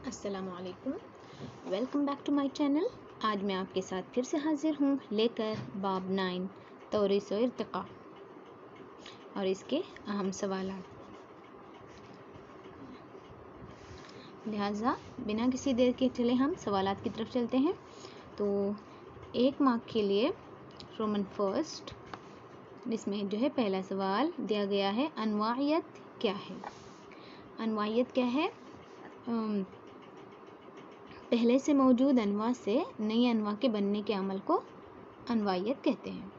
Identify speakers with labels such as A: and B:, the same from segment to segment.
A: अस्सलामुअलैकुम, welcome back to my channel. आज मैं आपके साथ फिर से हाजिर हूँ लेकर बाब 9 तौरीस व इर्तिक़ा और इसके अहम सवालात। लिहाजा बिना किसी देर के चले हम सवालात की तरफ चलते हैं। तो 1 मार्क के लिए रोमन फर्स्ट, इसमें जो है पहला सवाल दिया गया है, अनवाइयत क्या है। अनवाइयत क्या है? पहले से मौजूद अनवा से नई अनवा के बनने के अमल को अनवाइयत कहते हैं।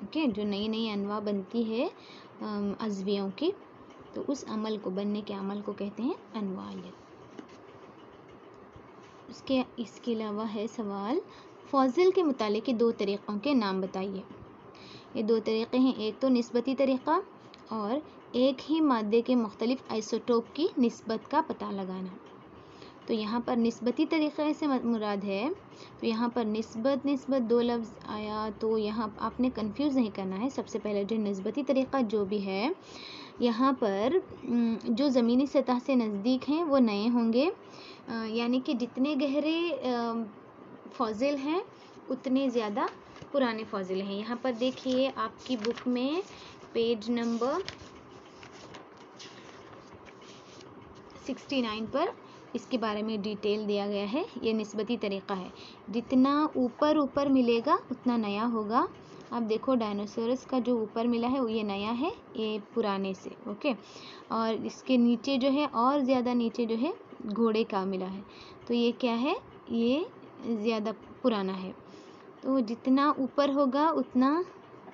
A: ओके, जो नई नई अनवा बनती है अज़वियों की, तो उस अमल को, बनने के अमल को कहते हैं अनवाइयत। इसके अलावा है सवाल, फ़ाज़िल के मुतालिक के 2 तरीक़ों के नाम बताइए। ये 2 तरीक़े हैं, एक तो निस्बती तरीक़ा और एक ही मादे के मुख्तलिफ़ आइसोटोप की निस्बत का पता लगाना। तो यहाँ पर निस्बती तरीक़े से मुराद है, तो यहाँ पर निस्बत 2 लफ्ज़ आया, तो यहाँ आपने कंफ्यूज नहीं करना है। सबसे पहले जो निस्बती तरीक़ा जो भी है, यहाँ पर जो ज़मीनी सतह से नज़दीक हैं वो नए होंगे, यानी कि जितने गहरे फ़ाज़िल हैं उतने ज़्यादा पुराने फ़ाज़िल हैं। यहाँ पर देखिए आपकी बुक में पेज नंबर 69 पर इसके बारे में डिटेल दिया गया है। ये निस्बती तरीक़ा है, जितना ऊपर मिलेगा उतना नया होगा। आप देखो डायनासोरस का जो ऊपर मिला है वो ये नया है, ये पुराने से। ओके, और इसके नीचे जो है, और ज़्यादा नीचे जो है घोड़े का मिला है, तो ये क्या है, ये ज़्यादा पुराना है। तो जितना ऊपर होगा उतना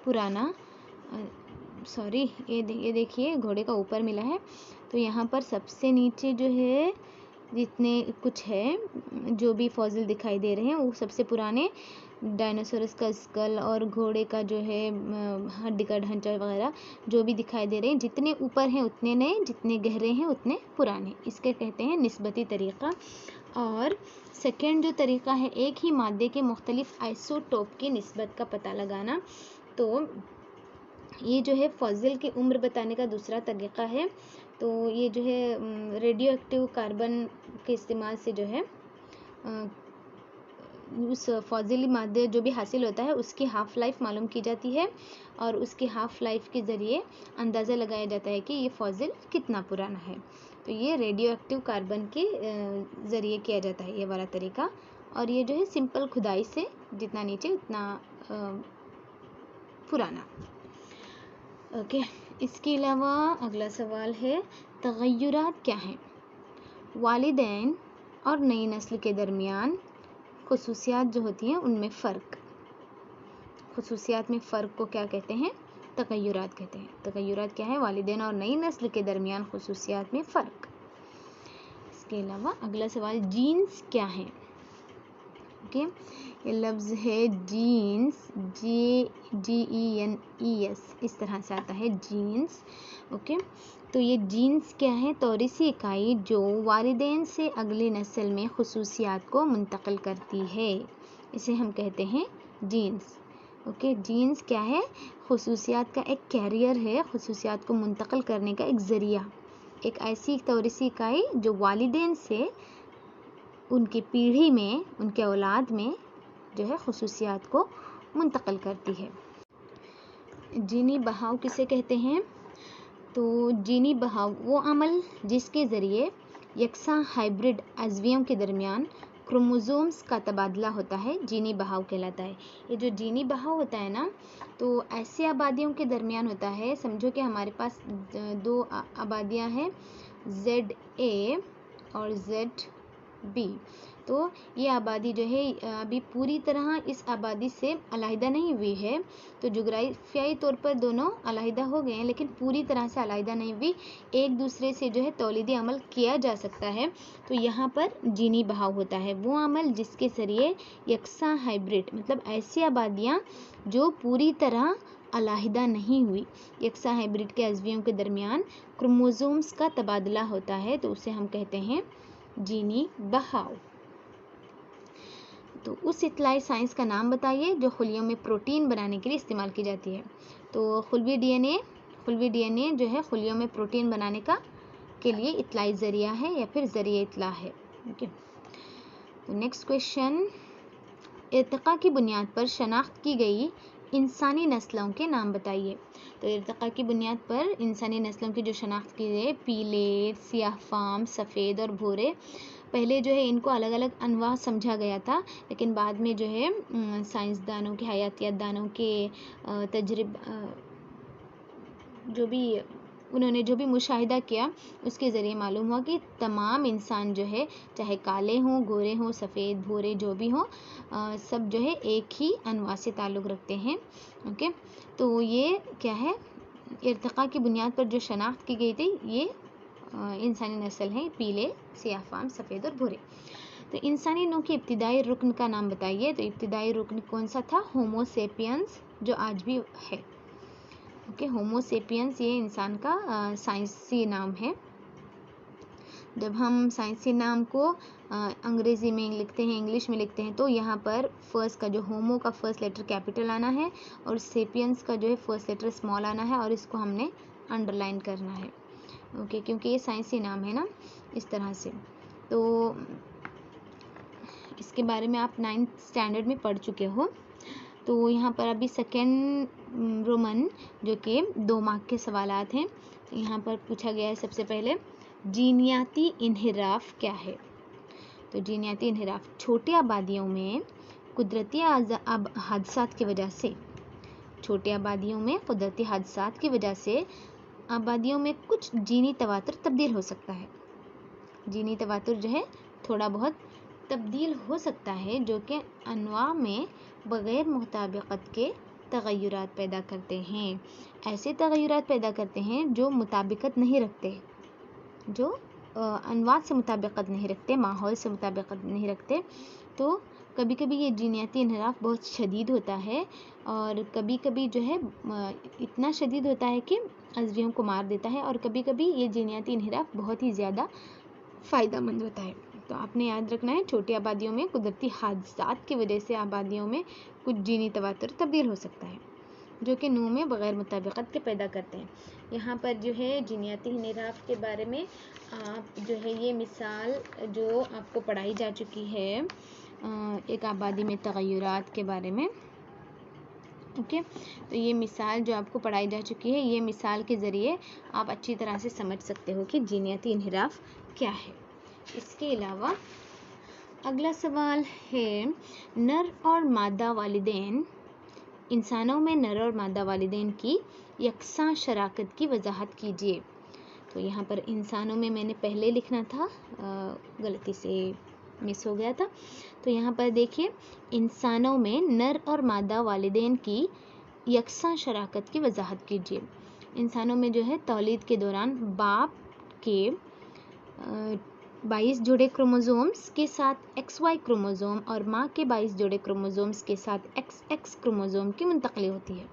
A: पुराना, सॉरी, ये देखिए घोड़े का ऊपर मिला है, तो यहाँ पर सबसे नीचे जो है जितने कुछ है, जो भी फ़ाज़िल दिखाई दे रहे हैं वो सबसे पुराने, डायनासोरस का स्कल और घोड़े का जो है हड्डी का ढांचा वगैरह जो भी दिखाई दे रहे हैं, जितने ऊपर हैं उतने नए, जितने गहरे हैं उतने पुराने। इसके कहते हैं निस्बती तरीक़ा। और सेकेंड जो तरीक़ा है, एक ही मादे के मुख्तलिफ़ आइसोटोप की निस्बत का पता लगाना। तो ये जो है फ़ाज़िल की उम्र बताने का दूसरा तरीक़ा है। तो ये जो है रेडियो एक्टिव कार्बन के इस्तेमाल से जो है उस फ़ाज़िली मादे जो भी हासिल होता है उसकी हाफ़ लाइफ मालूम की जाती है, और उसकी हाफ़ लाइफ के ज़रिए अंदाज़ा लगाया जाता है कि ये फ़ाज़िल कितना पुराना है। तो ये रेडियो एक्टिव कार्बन के ज़रिए किया जाता है ये वाला तरीक़ा। और ये जो है सिंपल खुदाई से, जितना नीचे उतना पुराना। ओके, इसके अलावा अगला सवाल है, तग़य्युरात क्या हैं। वालिदैन और नई नस्ल के दरमियान खुसूसियात जो होती हैं उनमें फ़र्क, खुसूसियात में फ़र्क को क्या कहते हैं, तग़य्युरात कहते हैं। तग़य्युरात क्या है, वालिदैन और नई नस्ल के दरमियान खुसूसियात में फ़र्क। इसके अलावा अगला सवाल, जीन्स क्या हैं। ओके, ये लफ्ज़ है जीन्स, GENES, इस तरह से आता है जीन्स। ओके, तो ये जीन्स क्या है, तौरीसी इकाई जो वालिदैन से अगली नस्ल में खुसूसियात को मुंतकिल करती है, इसे हम कहते हैं जीन्स। ओके, जीन्स क्या है, खुसूसियात का एक कैरियर है, खुसूसियात को मुंतकिल करने का एक ज़रिया, एक ऐसी तौरीसी इकाई जो वालिदैन से उनकी पीढ़ी में, उनके औलाद में जो है खुसूसियात को मुंतकिल करती है। जीनी बहाव किसे कहते हैं? तो जीनी बहाव वो अमल जिसके ज़रिए यकसा हाइब्रिड अज़वियों के दरमियान क्रोमोसोम्स का तबादला होता है, जीनी बहाव कहलाता है। ये जो जीनी बहाव होता है ना, तो ऐसे आबादियों के दरमियान होता है। समझो कि हमारे पास 2 आबादियाँ हैं, ZA और ZB। तो ये आबादी जो है अभी पूरी तरह इस आबादी से अलहदा नहीं हुई है, तो जुग़राफ़ियाई तौर पर दोनों अलहदा हो गए हैं, लेकिन पूरी तरह से अलहदा नहीं हुई, एक दूसरे से जो है तौलीदी अमल किया जा सकता है। तो यहाँ पर जीनी बहाव होता है, वो अमल जिसके ज़रिए यकसा हाइब्रिड, मतलब ऐसी आबादियाँ जो पूरी तरह अलहदा नहीं हुई, यकसा हाइब्रिड के अज़वियों के दरमियान क्रोमोसोम्स का तबादला होता है, तो उसे हम कहते हैं जीनी बहाव। तो उस इत्तलाई साइंस का नाम बताइए जो खुलियों में प्रोटीन बनाने के लिए इस्तेमाल की जाती है। तो खुलवी डीएनए जो है खुलियों में प्रोटीन बनाने का के लिए इत्तलाई ज़रिया है या फिर ज़रिए इत्तला है। ओके, तो नेक्स्ट क्वेश्चन, इर्तिका की बुनियाद पर शनाख्त की गई इंसानी नस्लों के नाम बताइए। तो इर्तिका की बुनियाद पर इंसानी नस्लों की जो शनाख्त की गई, पीले, सियाह फाम, सफ़ेद और भूरे, पहले जो है इनको अलग अलग अनवा समझा गया था, लेकिन बाद में जो है साइंसदानों के, हयातियात दानों के उन्होंने जो भी मुशाहिदा किया उसके ज़रिए मालूम हुआ कि तमाम इंसान जो है, चाहे काले हों, गोरे हों, सफ़ेद, भूरे, जो भी हों, सब जो है एक ही अनवा से ताल्लुक़ रखते हैं। ओके, तो ये क्या है, इर्तिका की बुनियाद पर जो शनाख्त की गई थी ये इंसानी नस्ल हैं, पीले, सियाह फाम, सफ़ेद और भूरे। तो इंसानी नौ के इब्तिदाई रुकन का नाम बताइए। तो इब्तिदाई रुकन कौन सा था? होमो सेपियंस, जो आज भी है। ओके, होमो सेपियंस ये इंसान का साइंसी नाम है। जब हम साइंसी नाम को अंग्रेज़ी में लिखते हैं, इंग्लिश में लिखते हैं, तो यहाँ पर फर्स्ट का जो होमो का फर्स्ट लेटर कैपिटल आना है और सेपियंस का जो है फर्स्ट लेटर स्मॉल आना है, और इसको हमने अंडरलाइन करना है। ओके, क्योंकि ये साइंसी नाम है ना, इस तरह से। तो इसके बारे में आप 9th स्टैंडर्ड में पढ़ चुके हो। तो यहाँ पर अभी सेकेंड रोमन जो कि 2 मार्क के सवालात हैं, यहाँ पर पूछा गया है सबसे पहले, जीनियाती इन्हिराफ क्या है? तो जीनियाती इन्हिराफ छोटी आबादियों में कुदरती हादसात की वजह से, छोटी आबादियों में कुदरती हादसात की वजह से आबादियों में कुछ जीनी तवातुर तब्दील हो सकता है। जीनी तवातुर जो है थोड़ा बहुत तब्दील हो सकता है, जो कि अनवा में बग़ैर मुताबिकत के तग़य्युरात पैदा करते हैं। ऐसे तग़य्युरात पैदा करते हैं जो मुताबिकत नहीं रखते, जो अनवा से मुताबिकत नहीं रखते, माहौल से मुताबिकत नहीं रखते। तो कभी कभी ये जीनियाती इन्हिराफ बहुत शदीद होता है, और कभी कभी जो है इतना शदीद होता है कि अज़वियों को मार देता है, और कभी कभी ये जीनियाती इन्हिराफ बहुत ही ज़्यादा फ़ायदेमंद होता है। तो आपने याद रखना है, छोटी आबादियों में कुदरती हादसात की वजह से आबादियों में कुछ जीनी तवातुर तब्दील हो सकता है, जो कि नू में बग़ैर मुताबिकत के पैदा करते हैं। यहाँ पर जो है जीनियाती इन्हिराफ के बारे में आप जो है ये मिसाल जो आपको पढ़ाई जा चुकी है एक आबादी में तग़य्युरात के बारे में। ओके, तो ये मिसाल जो आपको पढ़ाई जा चुकी है, ये मिसाल के ज़रिए आप अच्छी तरह से समझ सकते हो कि जीनियाती इन्हिराफ क्या है। इसके अलावा अगला सवाल है, नर और मादा वालिदैन, इंसानों में नर और मादा वालिदैन की यकसां शराकत की वजाहत कीजिए। तो यहाँ पर इंसानों में मैंने पहले लिखना था, गलती से मिस हो गया था। तो यहाँ पर देखिए, इंसानों में नर और मादा वालिदैन की यकसां शराकत की वजाहत कीजिए। इंसानों में जो है तौलीद के दौरान बाप के 22 जोड़े क्रोमोसोम्स के साथ XY क्रोमोसोम और माँ के 22 जोड़े क्रोमोसोम्स के साथ XX क्रोमोसोम की मुंतकली होती है।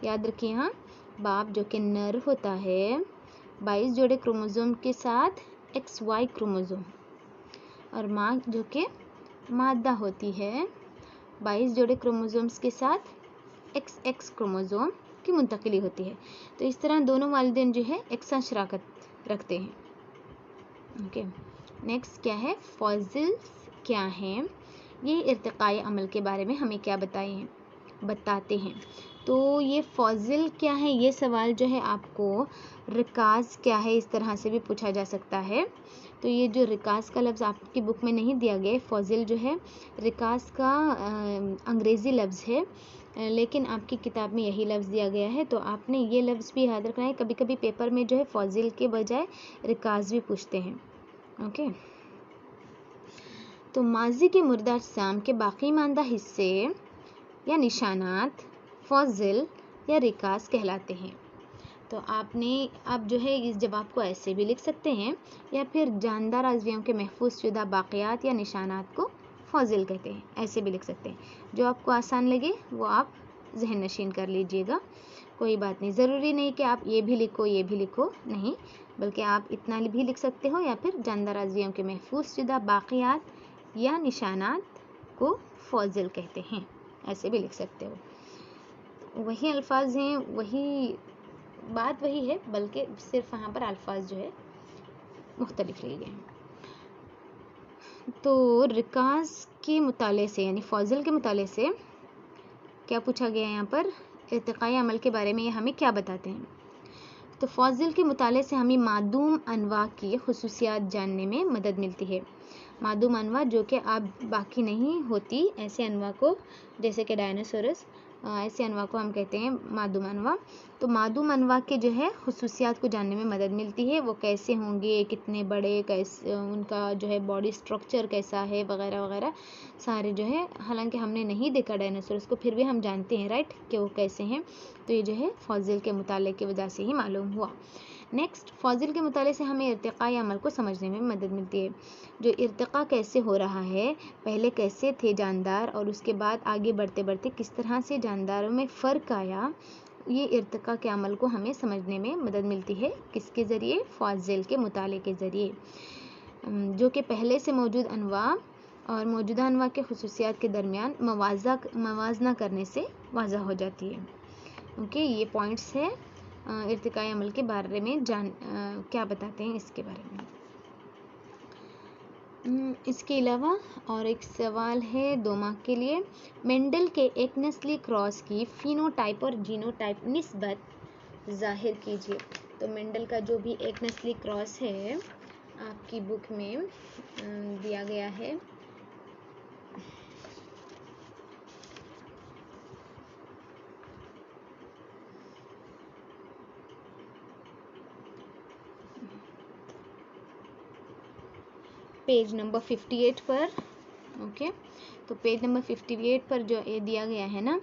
A: याद रखिए, यहाँ बाप जो कि नर होता है 22 जोड़े क्रोमोसोम के साथ XY क्रोमोसोम, और माँ जो कि मादा होती है 22 जोड़े क्रोमोसोम्स के साथ XX क्रोमोसोम की मुंतकली होती है। तो इस तरह दोनों वालिदैन जो है यकसां शराकत रखते हैं। ओके, नेक्स्ट क्या है, फॉसिल्स क्या हैं? ये इर्तिकाई अमल के बारे में हमें क्या बताते हैं। तो ये फॉसिल क्या है, ये सवाल जो है आपको रिकाज क्या है इस तरह से भी पूछा जा सकता है। तो ये जो रिकाज का लफ्ज़ आपकी बुक में नहीं दिया गया, फॉसिल जो है रिकाज का अंग्रेज़ी लफ्ज़ है, लेकिन आपकी किताब में यही लफ्ज़ दिया गया है। तो आपने ये लफ्ज़ भी याद रखना है। कभी कभी पेपर में जो है फॉसिल के बजाय रिकाज भी पूछते हैं। ओके, तो माजी के मुर्दा अजसाम के बाकी मानदा हिस्से या निशानात फॉसिल या रिकाज कहलाते हैं। तो आपने अब जो है इस जवाब को ऐसे भी लिख सकते हैं, या फिर जानदार अज़वियों के महफूज शुदा बाक़ियात या निशानात को फॉसिल कहते हैं, ऐसे भी लिख सकते हैं। जो आपको आसान लगे वो आप जहन नशीन कर लीजिएगा, कोई बात नहीं। ज़रूरी नहीं कि आप ये भी लिखो ये भी लिखो, नहीं, बल्कि आप इतना भी लिख सकते हो, या फिर जानदार अज़वियों के महफूज शुदा बाक़ियात या निशानात को फॉसिल कहते हैं, ऐसे भी लिख सकते हो। वही अल्फाज हैं, वही बात वही है, बल्कि सिर्फ यहाँ पर अल्फाज जो है मुख्तलिफ लिए गए हैं। तो रिकाज के मुताले से यानी फॉजिल के मुताले से क्या पूछा गया है यहाँ पर, इर्तिकाई अमल के बारे में ये हमें क्या बताते हैं। तो फॉजिल के मुताले से हमें मादूम अनवा की खुसूसियात जानने में मदद मिलती है। मादूम अनवा जो कि अब बाकी नहीं होती, ऐसे अनवा को, जैसे कि डायनासोरस, ऐसे अनवा को हम कहते हैं मादूम अनवा। तो मादूम अनवा के जो है खुसूसियात को जानने में मदद मिलती है, वो कैसे होंगे, कितने बड़े, कैसे उनका जो है बॉडी स्ट्रक्चर कैसा है, वगैरह वगैरह सारे जो है, हालांकि हमने नहीं देखा डायनासोरस को, फिर भी हम जानते हैं राइट कि वो कैसे हैं। तो ये जो है फॉजिल के मुताले की वजह से ही मालूम हुआ। नेक्स्ट, फॉजिल के मुताले से हमें इर्तिकाई अमल को समझने में मदद मिलती है। जो इर्तिका कैसे हो रहा है, पहले कैसे थे जानदार और उसके बाद आगे बढ़ते बढ़ते किस तरह से जानदारों में फ़र्क आया, ये इर्तिका के अमल को हमें समझने में मदद मिलती है। किसके ज़रिए? फॉजिल के मुताले के ज़रिए, जो कि पहले से मौजूद अनवा और मौजूदा अनवा के खुसूसियात के दरमियान मवाजना करने से वाज़ा हो जाती है। ओके, ये पॉइंट्स है इर्तिकाई अमल के बारे में क्या बताते हैं इसके बारे में। इसके अलावा और एक सवाल है 2 मार्क के लिए, मेंडल के एक नस्ली क्रॉस की फिनोटाइप और जीनोटाइप निस्बत जाहिर कीजिए। तो मेंडल का जो भी एक नस्ली क्रॉस है आपकी बुक में दिया गया है। पेज नंबर 58 पर। ओके, तो पेज नंबर 58 पर जो ये दिया गया है ना,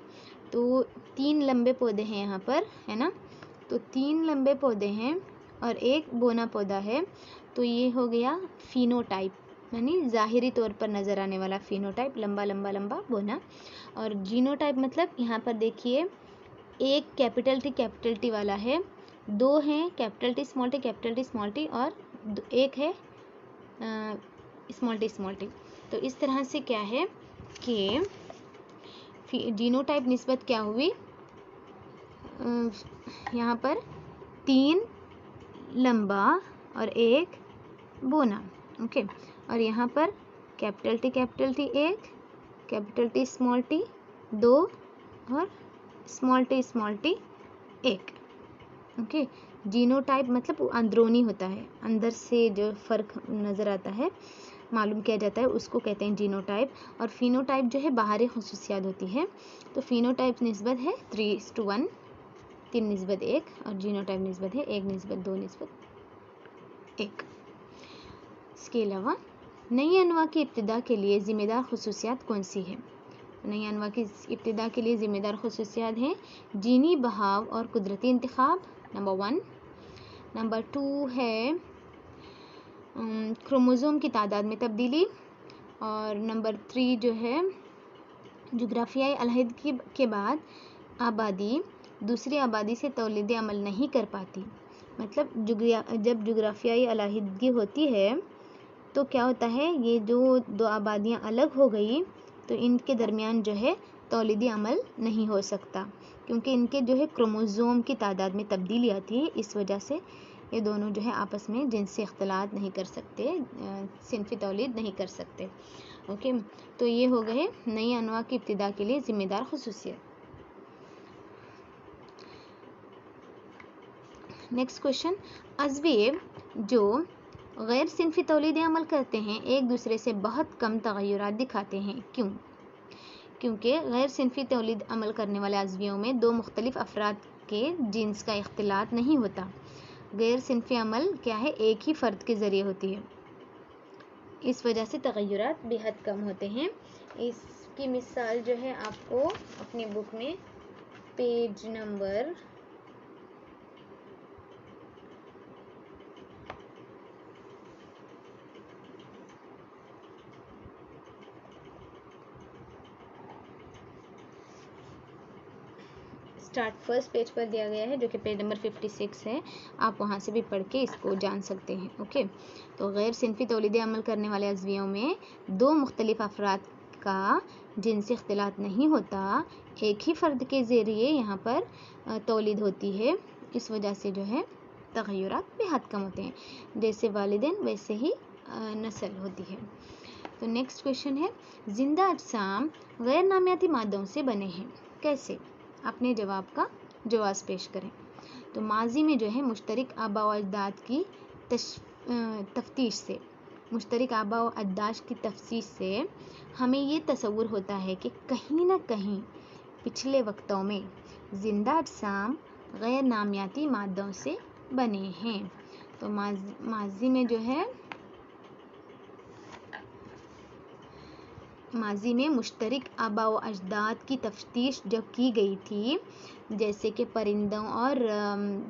A: तो 3 लंबे पौधे हैं यहाँ पर, है ना। तो 3 लंबे पौधे हैं और एक बोना पौधा है। तो ये हो गया फिनोटाइप, यानी ज़ाहिरी तौर पर नज़र आने वाला फिनोटाइप, लंबा लंबा लंबा बोना। और जीनोटाइप मतलब यहाँ पर देखिए, एक कैपिटल टी वाला है, 2 हैं कैपिटल टी स्मॉल टी और एक है स्मॉल टी। तो इस तरह से क्या है कि जीनोटाइप निस्बत क्या हुई, यहाँ पर 3 लंबा और एक बोना। ओके, और यहाँ पर कैपिटल टी एक, कैपिटल टी 2 और स्मॉल टी एक। ओके, जीनोटाइप मतलब अंदरूनी होता है, अंदर से जो फ़र्क नज़र आता है, मालूम किया जाता है, उसको कहते हैं जीनोटाइप। और फिनोटाइप जो है बाहरी खुसूसियात होती है। तो फिनोटाइप निस्बत है 3:1, 3:1, और जीनोटाइप निस्बत है 1:2:1। इसके अलावा नई अनवा की इब्तिदा के लिए ज़िम्मेदार खुसूसियात कौन सी है? नई अनवा की इब्तिदा के लिए ज़िम्मेदार खुसूसियात हैं जीनी बहाव और कुदरती इंतखाब, नंबर 1। नंबर 2 है क्रोमोज़ोम की तादाद में तब्दीली, और नंबर 3 जो है जुग्राफियाई अलहदगी के बाद आबादी दूसरी आबादी से तौलीद अमल नहीं कर पाती। मतलब जब जुग्राफियाई अलहदगी होती है तो क्या होता है, ये जो 2 आबादियाँ अलग हो गई तो इनके दरमियान जो है तौलीदी अमल नहीं हो सकता, क्योंकि इनके जो है क्रोमोज़ोम की तादाद में तब्दीली आती है। इस वजह से ये दोनों जो है आपस में जिनसी इख्तिलात नहीं कर सकते, सिनफी तौलीद नहीं कर सकते। ओके, तो ये हो गए नई अनवा की इब्तिदा के लिए ज़िम्मेदार खुसूसियत। नेक्स्ट क्वेश्चन, अज़्विये जो गैर सिनफी तौलीद अमल करते हैं एक दूसरे से बहुत कम तगय्युरात दिखाते हैं, क्यों? क्योंकि गैर सिनफी तौलीद अमल करने वाले अज़्वियों में 2 मुख्तलिफ अफराद के जिन्स का इख्तिलात नहीं होता। गैर सिनफी अमल क्या है, एक ही फ़र्द के ज़रिए होती है, इस वजह से तगय्युरात बेहद कम होते हैं। इसकी मिसाल जो है आपको अपनी बुक में पेज नंबर 1st पेज पर दिया गया है, जो कि पेज नंबर 56 है। आप वहाँ से भी पढ़ के इसको जान सकते हैं। ओके, तो गैर सिनफी तौलीद अमल करने वाले अज़्वियों में 2 मुख्तलिफ अफराद का जिनसी इख्तिलात नहीं होता, एक ही फ़र्द के ज़रिए यहाँ पर तौलीद होती है। इस वजह से जो है तगय्युरात बेहद कम होते हैं, जैसे वालिदैन वैसे ही नस्ल होती है। तो नेक्स्ट क्वेश्चन है, जिंदा अजसाम गैर नामियाती मादों से बने हैं, कैसे? अपने जवाब का जवाब पेश करें। तो माजी में जो है मुश्तरक आबा व अजदाद की तफ्तीश से, मुश्तरक आबा व अजदाद की तफ्तीश से हमें ये तसव्वुर होता है कि कहीं ना कहीं पिछले वक्तों में जिंदा अजसाम गैर नामियाती मादों से बने हैं। तो माजी में जो है, माजी में मुश्तरक आबा व अजदाद की तफ्तीश जब की गई थी, जैसे कि परिंदों और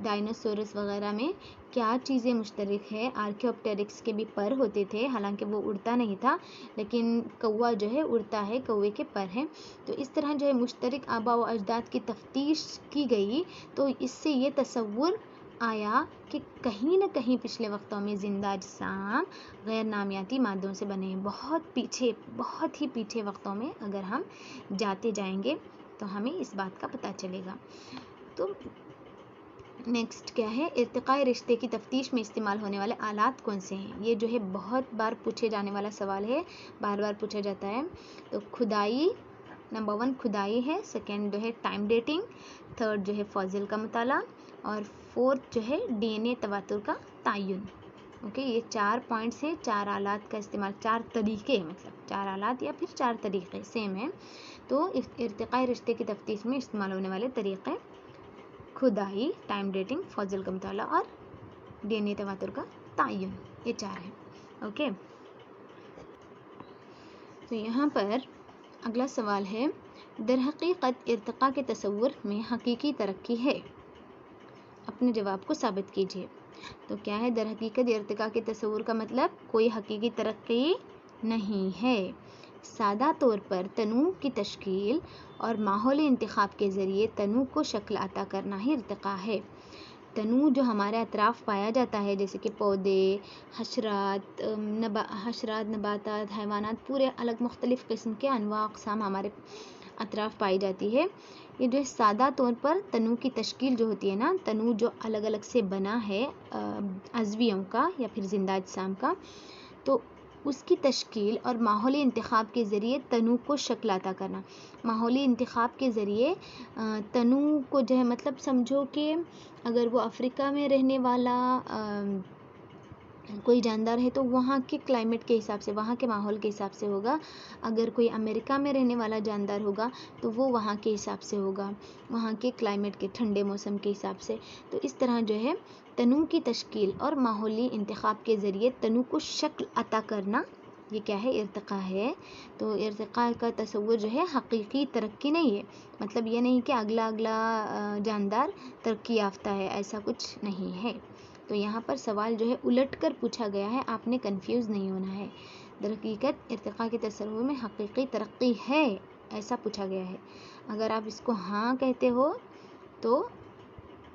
A: डायनासोरस वगैरह में क्या चीज़ें मुश्तरक है। आर्कियोप्टेरिक्स के भी पर होते थे, हालांकि वो उड़ता नहीं था, लेकिन कौवा जो है उड़ता है, कौवे के पर हैं। तो इस तरह जो है मुश्तरक आबा व अजदाद की तफ्तीश की गई, तो इससे ये तसव्वुर आया कि कहीं ना कहीं पिछले वक्तों में जिंदा अजसाम गैर नामियाती मादों से बने हैं। बहुत ही पीछे वक्तों में अगर हम जाते जाएंगे तो हमें इस बात का पता चलेगा। तो नेक्स्ट क्या है, इर्तिकाई रिश्ते की तफ्तीश में इस्तेमाल होने वाले आलात कौन से हैं? ये जो है बहुत बार पूछे जाने वाला सवाल है, बार बार पूछा जाता है। तो खुदाई, नंबर 1 खुदाई है, सेकेंड जो है टाइम डेटिंग, थर्ड जो है फॉजिल का मुताला, और फोर्थ जो है डीएनए तवातुर का तयन। ओके, ये 4 पॉइंट्स हैं, 4 आलात का इस्तेमाल, 4 तरीके, मतलब 4 आलात या फिर 4 तरीके सेम है। तो इर्तिकाई रिश्ते की तफ्तीश में इस्तेमाल होने वाले तरीक़े खुदाई, टाइम डेटिंग, फॉजिल का मुताला और डीएनए तवातुर का तयन, ये 4 हैं। ओके, तो यहाँ पर अगला सवाल है, दरहकीकत इर्तिका के तसव्वुर में हकीकी तरक्की है, अपने जवाब को साबित कीजिए। तो क्या है दरहकीकत इर्तिका के तसव्वुर का मतलब? कोई हकीकी तरक्की नहीं है। सादा तौर पर तनू की तश्कील और माहौली इंतखाब के ज़रिए तनू को शक्ल अता करना ही इर्तिका है। तनू जो हमारे अतराफ़ पाया जाता है, जैसे कि पौधे, हशरात, नबातात, हैवानात, पूरे अलग मुख्तलिफ़ किस्म के अनवा अक़साम हमारे अतराफ़ पाई जाती है। ये जो सादा तौर पर तनू की तश्कील जो होती है ना, तनू जो अलग अलग से बना है अज़वियों का या फिर जिंदा अजसाम का, तो उसकी तश्कील और माहौली इंतखाब के ज़रिए तनू को शक्ल अता करना। माहौली इंतखाब के ज़रिए तनू को जो है, मतलब समझो कि अगर वो अफ्रीका में रहने वाला कोई जानदार है तो वहाँ के क्लाइमेट के हिसाब से, वहाँ के माहौल के हिसाब से होगा। अगर कोई अमेरिका में रहने वाला जानदार होगा तो वो वहाँ के हिसाब से होगा, वहाँ के क्लाइमेट के ठंडे मौसम के हिसाब से। तो इस तरह जो है तनू की तश्कील और माहौली इंतखाब के ज़रिए तनू को शक्ल अता करना, ये क्या है? इर्तिका है। तो इर्तिका का तसव्वुर जो है हकीकी तरक्की नहीं है, मतलब ये नहीं कि अगला जानदार तरक्की याफ्ता है, ऐसा कुछ नहीं है। तो यहाँ पर सवाल जो है उलट कर पूछा गया है, आपने कंफ्यूज नहीं होना है। दरहकीकत इर्तिका के तसव्वुर में हकीकी तरक्की है, ऐसा पूछा गया है। अगर आप इसको हाँ कहते हो तो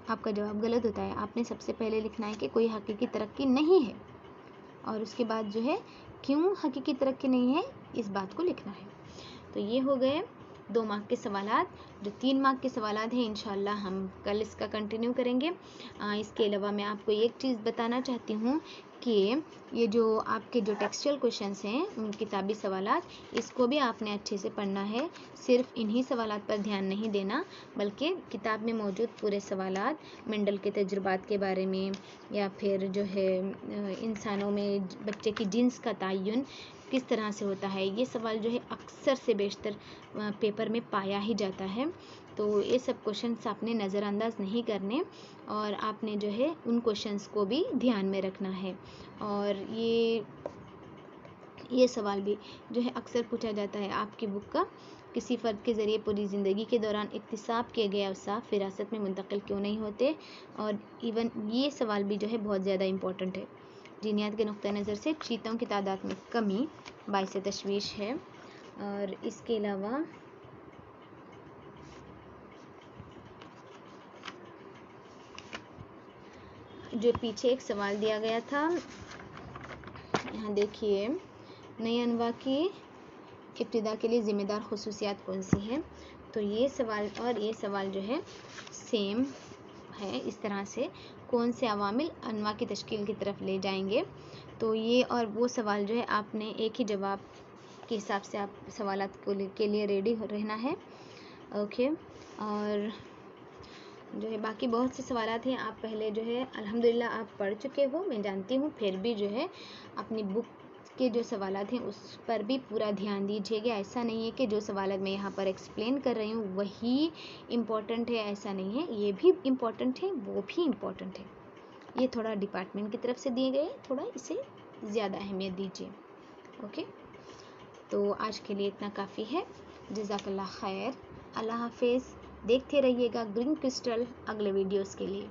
A: आपका जवाब गलत होता है। आपने सबसे पहले लिखना है कि कोई हकीकी तरक्की नहीं है, और उसके बाद जो है क्यों हकीकी तरक्की नहीं है, इस बात को लिखना है। तो ये हो गए 2 मार्क के सवालात। जो 3 मार्क के सवालात हैं इंशाल्लाह हम कल इसका कंटिन्यू करेंगे। इसके अलावा मैं आपको एक चीज़ बताना चाहती हूँ कि ये जो आपके जो टेक्सचुअल क्वेश्चंस हैं, किताबी सवालात, इसको भी आपने अच्छे से पढ़ना है। सिर्फ इन्हीं सवालात पर ध्यान नहीं देना, बल्कि किताब में मौजूद पूरे सवालात, मेंडल के तजुर्बात के बारे में, या फिर जो है इंसानों में बच्चे की जिन्स का तयन किस तरह से होता है, ये सवाल जो है अक्सर से बेशतर पेपर में पाया ही जाता है। तो ये सब क्वेश्चंस आपने नज़रअंदाज नहीं करने, और आपने जो है उन क्वेश्चंस को भी ध्यान में रखना है। और ये सवाल भी जो है अक्सर पूछा जाता है आपकी बुक का, किसी फ़र्द के ज़रिए पूरी ज़िंदगी के दौरान इक्तिसाब किए गए अवसाफ विरासत में मुंतकिल क्यों नहीं होते। और इवन ये सवाल भी जो है बहुत ज़्यादा इम्पोर्टेंट है। जीनियात के नुक्ता नज़र से चीतों की तादाद में कमी बाइस तशवीश है। और इसके अलावा जो पीछे एक सवाल दिया गया था, यहाँ देखिए, नई अनवा की इब्तिदा के लिए ज़िम्मेदार खुसूसियात कौन सी हैं। तो ये सवाल और ये सवाल जो है सेम है इस तरह से कौन से अवामिल अनवा की तश्कील की तरफ ले जाएंगे। तो ये और वो सवाल जो है आपने एक ही जवाब के हिसाब से आप सवालात के लिए रेडी रहना है। ओके, और जो है बाकी बहुत से सवालात हैं, आप पहले जो है अल्हम्दुलिल्लाह आप पढ़ चुके हो, मैं जानती हूँ, फिर भी जो है अपनी बुक के जो सवालात हैं उस पर भी पूरा ध्यान दीजिएगा। ऐसा नहीं है कि जो सवालात मैं यहाँ पर एक्सप्लेन कर रही हूँ वही इम्पोर्टेंट है, ऐसा नहीं है, ये भी इम्पोर्टेंट है, वो भी इम्पोर्टेंट है। ये थोड़ा डिपार्टमेंट की तरफ से दिए गए, थोड़ा इसे ज़्यादा अहमियत दीजिए। ओके, तो आज के लिए इतना काफ़ी है। जज़ाकल्लाह खैर, अल्लाह हाफिज़। देखते रहिएगा ग्रीन क्रिस्टल अगले वीडियोस के लिए।